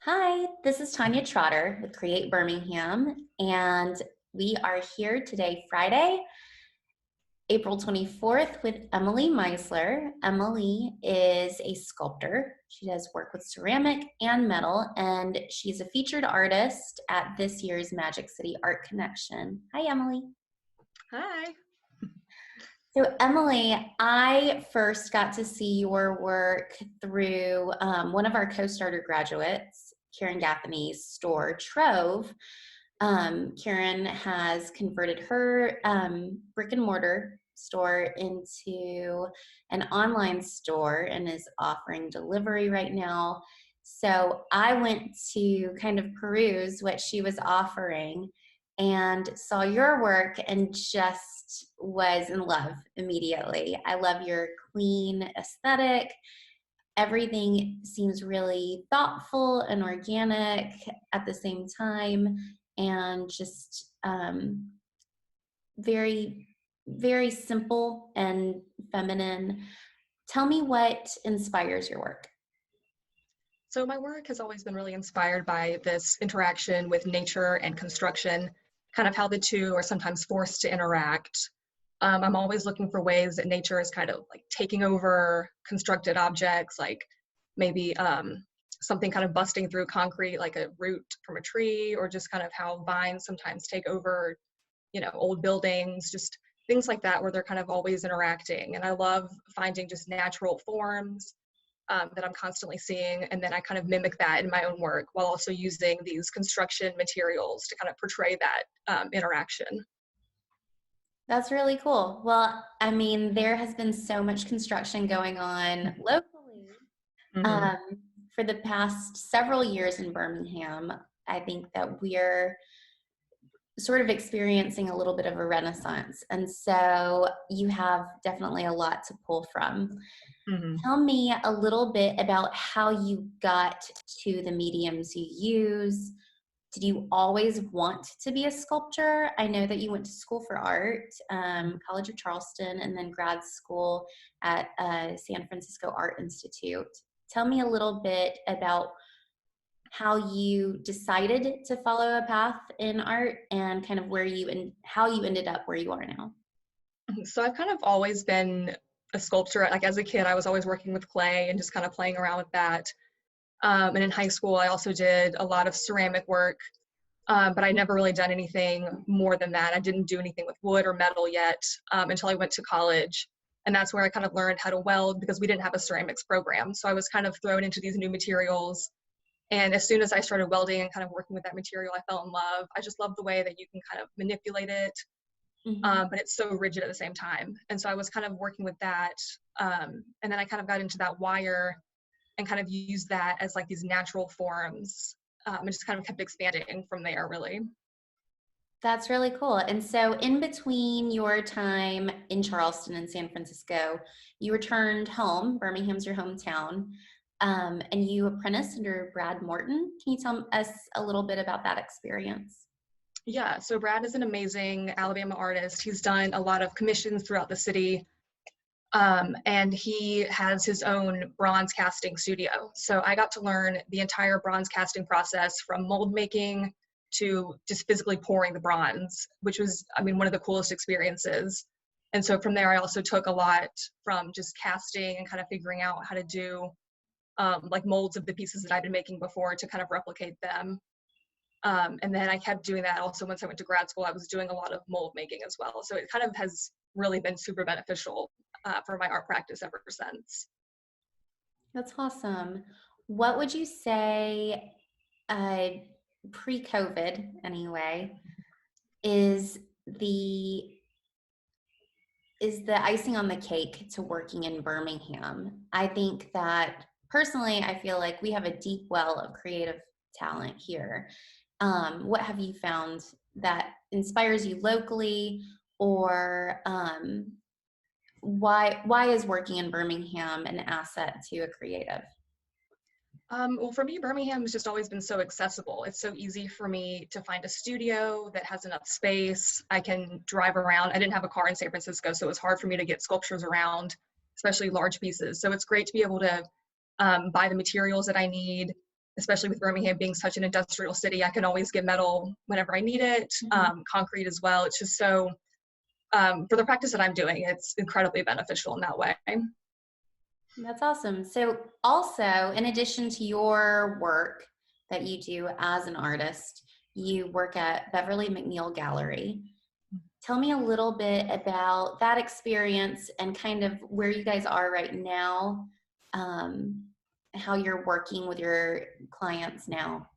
Hi, this is Tanya Trotter with Create Birmingham, and we are here today, Friday, April 24th, with Emily Meisler. Emily is a sculptor. She does work with ceramic and metal, and she's a featured artist at this year's Magic City Art Connection. Hi, Emily. Hi. So, Emily, I first got to see your work through one of our co-starter graduates, Karen Gaffney's store, Trove. Karen has converted her brick and mortar store into an online store and is offering delivery right now. So I went to kind of peruse what she was offering and saw your work and just was in love immediately. I love your clean aesthetic. Everything seems really thoughtful and organic at the same time, and just very, very simple and feminine. Tell me what inspires your work. So my work has always been really inspired by this interaction with nature and construction, kind of how the two are sometimes forced to interact. I'm always looking for ways that nature is kind of like taking over constructed objects, like maybe something kind of busting through concrete, like a root from a tree, or just kind of how vines sometimes take over, old buildings, just things like that, where they're kind of always interacting. And I love finding just natural forms that I'm constantly seeing, and then I kind of mimic that in my own work while also using these construction materials to kind of portray that interaction. That's really cool. Well, I mean, there has been so much construction going on locally Mm-hmm. um, for the past several years in Birmingham. I think that we're sort of experiencing a little bit of a renaissance. And so you have definitely a lot to pull from. Mm-hmm. Tell me a little bit about how you got to the mediums you use. Did you always want to be a sculptor? I know that you went to school for art, College of Charleston, and then grad school at San Francisco Art Institute. Tell me a little bit about how you decided to follow a path in art and kind of where you and how you ended up where you are now. So I've kind of always been a sculptor. Like as a kid, I was always working with clay and just kind of playing around with that. And in high school, I also did a lot of ceramic work, but I never really done anything more than that. I didn't do anything with wood or metal yet until I went to college. And that's where I kind of learned how to weld because we didn't have a ceramics program. So I was kind of thrown into these new materials. And as soon as I started welding and kind of working with that material, I fell in love. I just love the way that you can kind of manipulate it, Mm-hmm. but it's so rigid at the same time. And so I was kind of working with that. And then I kind of got into that wire and kind of used that as like these natural forms, and just kind of kept expanding from there, really. That's really cool. And so, in between your time in Charleston and San Francisco, you returned home. Birmingham's your hometown, and you apprenticed under Brad Morton. Can you tell us a little bit about that experience? Yeah, so Brad is an amazing Alabama artist. He's done a lot of commissions throughout the city, and he has his own bronze casting studio. So I got to learn the entire bronze casting process from mold making to just physically pouring the bronze, which was, I mean, one of the coolest experiences. And so from there, I also took a lot from just casting and kind of figuring out how to do like molds of the pieces that I've been making before to kind of replicate them. And then I kept doing that also once I went to grad school. I was doing a lot of mold making as well. So it kind of has really been super beneficial for my art practice ever since. That's awesome. What would you say, uh, pre-COVID anyway, is the is the icing on the cake to working in Birmingham? I think that personally, I feel like we have a deep well of creative talent here. What have you found that inspires you locally, or why is working in Birmingham an asset to a creative? Well, for me, Birmingham has just always been so accessible. It's so easy for me to find a studio that has enough space. I can drive around. I didn't have a car in San Francisco, so it was hard for me to get sculptures around, especially large pieces. So it's great to be able to buy the materials that I need, especially with Birmingham being such an industrial city. I can always get metal whenever I need it, concrete as well. It's just so, for the practice that I'm doing, it's incredibly beneficial in that way. That's awesome. So, also, in addition to your work that you do as an artist, you work at Beverly McNeil Gallery. Tell me a little bit about that experience and kind of where you guys are right now, how you're working with your clients now.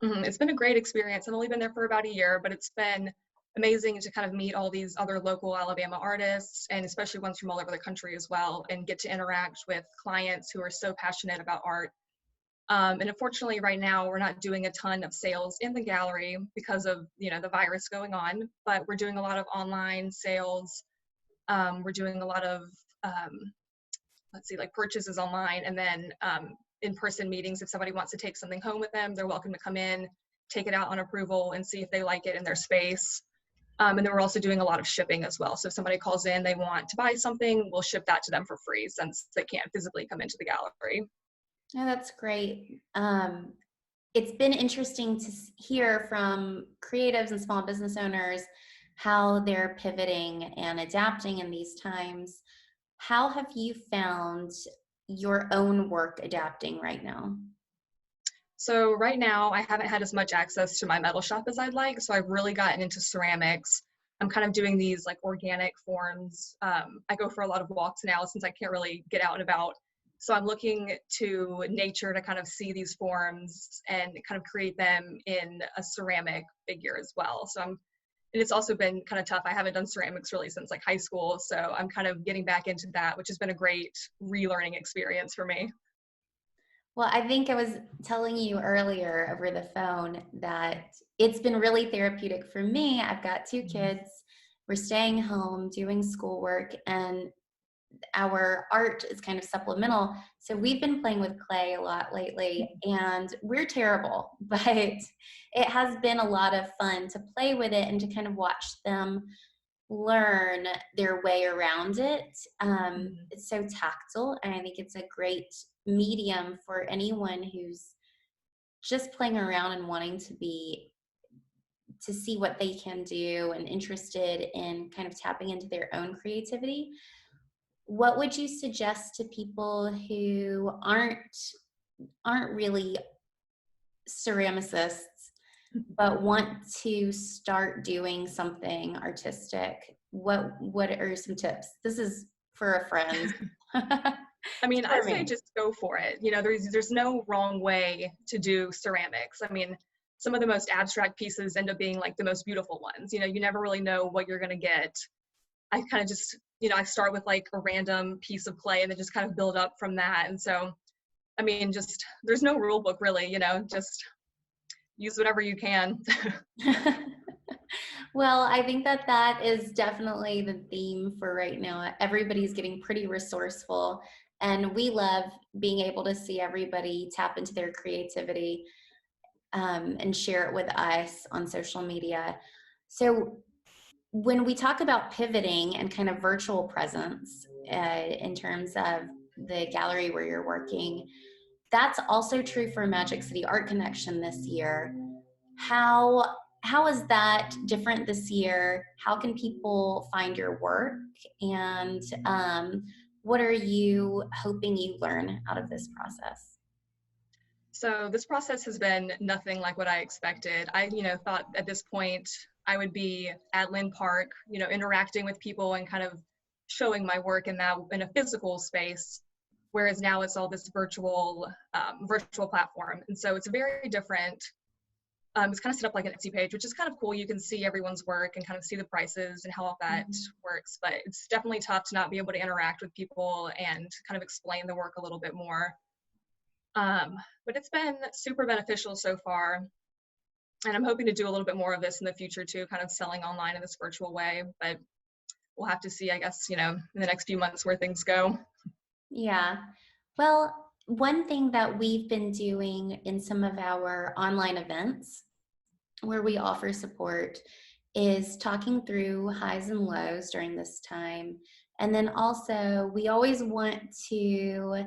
It's been a great experience. I've only been there for about a year, but it's been amazing to kind of meet all these other local Alabama artists, and especially ones from all over the country as well, and get to interact with clients who are so passionate about art. And unfortunately, right now, we're not doing a ton of sales in the gallery because of, the virus going on, but we're doing a lot of online sales. We're doing a lot of, like purchases online, and then in-person meetings. If somebody wants to take something home with them, they're welcome to come in, take it out on approval, and see if they like it in their space. And then we're also doing a lot of shipping as well. So if somebody calls in, they want to buy something, we'll ship that to them for free since they can't physically come into the gallery. Oh, that's great. It's been interesting to hear from creatives and small business owners how they're pivoting and adapting in these times. How have you found your own work adapting right now? So right now, I haven't had as much access to my metal shop as I'd like. So I've really gotten into ceramics. I'm kind of doing these like organic forms. I go for a lot of walks now since I can't really get out and about. So I'm looking to nature to kind of see these forms and kind of create them in a ceramic figure as well. And it's also been kind of tough. I haven't done ceramics really since like high school. So I'm kind of getting back into that, which has been a great relearning experience for me. Well, I think I was telling you earlier over the phone that it's been really therapeutic for me. I've got two kids. We're staying home, doing schoolwork, and our art is kind of supplemental. So we've been playing with clay a lot lately, and we're terrible, but it has been a lot of fun to play with it and to kind of watch them learn their way around it. It's so tactile, and I think it's a great medium for anyone who's just playing around and wanting to see what they can do and interested in kind of tapping into their own creativity. What would you suggest to people who aren't really ceramicists but want to start doing something artistic? What are some tips? This is for a friend. I mean, I say just go for it. There's no wrong way to do ceramics. I mean, some of the most abstract pieces end up being like the most beautiful ones. You never really know what you're going to get. I kind of just, I start with like a random piece of clay and then just kind of build up from that. And so, I mean, just there's no rule book really, just use whatever you can. Well, I think that is definitely the theme for right now. Everybody's getting pretty resourceful, and we love being able to see everybody tap into their creativity and share it with us on social media. So when we talk about pivoting and kind of virtual presence in terms of the gallery where you're working, that's also true for Magic City Art Connection this year. How is that different this year? How can people find your work? And what are you hoping you learn out of this process? So this process has been nothing like what I expected. I, thought at this point I would be at Lynn Park, interacting with people and kind of showing my work in a physical space. Whereas now it's all this virtual platform. And so it's very different. It's kind of set up like an Etsy page, which is kind of cool. You can see everyone's work and kind of see the prices and how all that works. But it's definitely tough to not be able to interact with people and kind of explain the work a little bit more. But it's been super beneficial so far. And I'm hoping to do a little bit more of this in the future too, kind of selling online in this virtual way. But we'll have to see, I guess, in the next few months where things go. Yeah. Well, one thing that we've been doing in some of our online events where we offer support is talking through highs and lows during this time. And then also, we always want to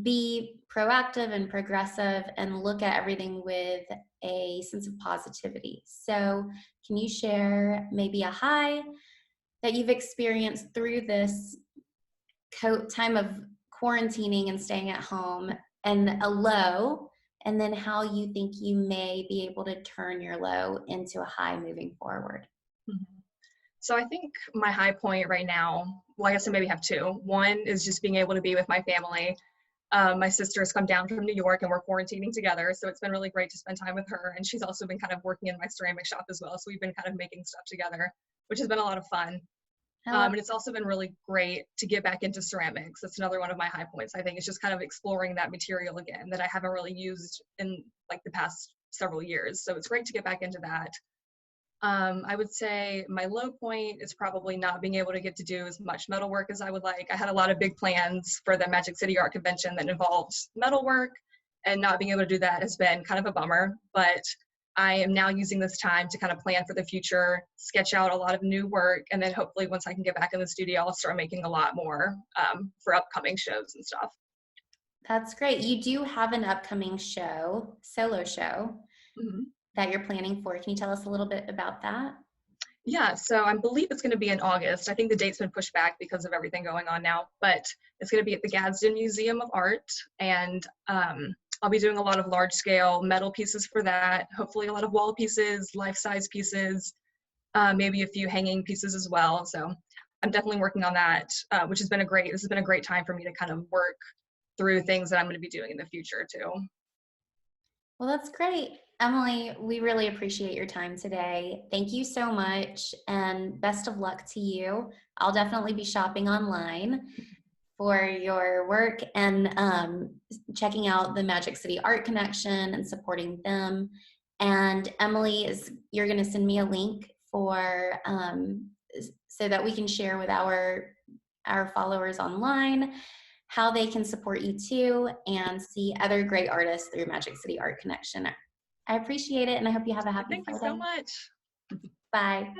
be proactive and progressive and look at everything with a sense of positivity. So, can you share maybe a high that you've experienced through this time of quarantining and staying at home, and a low, and then how you think you may be able to turn your low into a high moving forward? Mhm. So I think my high point right now, well, I guess I maybe have two. One is just being able to be with my family. My sister has come down from New York and we're quarantining together. So it's been really great to spend time with her. And she's also been kind of working in my ceramic shop as well. So we've been kind of making stuff together, which has been a lot of fun. I love And it's also been really great to get back into ceramics. That's another one of my high points. I think it's just kind of exploring that material again that I haven't really used in like the past several years. So it's great to get back into that. I would say my low point is probably not being able to get to do as much metal work as I would like. I had a lot of big plans for the Magic City Art Convention that involved metal work, and not being able to do that has been kind of a bummer. But I am now using this time to kind of plan for the future, sketch out a lot of new work, and then hopefully once I can get back in the studio, I'll start making a lot more for upcoming shows and stuff. That's great. You do have an upcoming show, solo show, Mhm. that you're planning for. Can you tell us a little bit about that? Yeah, so I believe it's going to be in August. I think the date's been pushed back because of everything going on now, but it's going to be at the Gadsden Museum of Art, and I'll be doing a lot of large scale metal pieces for that. Hopefully, a lot of wall pieces, life size pieces, maybe a few hanging pieces as well. So I'm definitely working on that, which has been this has been a great time for me to kind of work through things that I'm going to be doing in the future too. Well, that's great. Emily, we really appreciate your time today. Thank you so much, and best of luck to you. I'll definitely be shopping online for your work, and checking out the Magic City Art Connection and supporting them. And Emily, you're going to send me a link for so that we can share with our followers online how they can support you too and see other great artists through Magic City Art Connection. I appreciate it, and I hope you have a happy Thank you so Friday. much. Bye.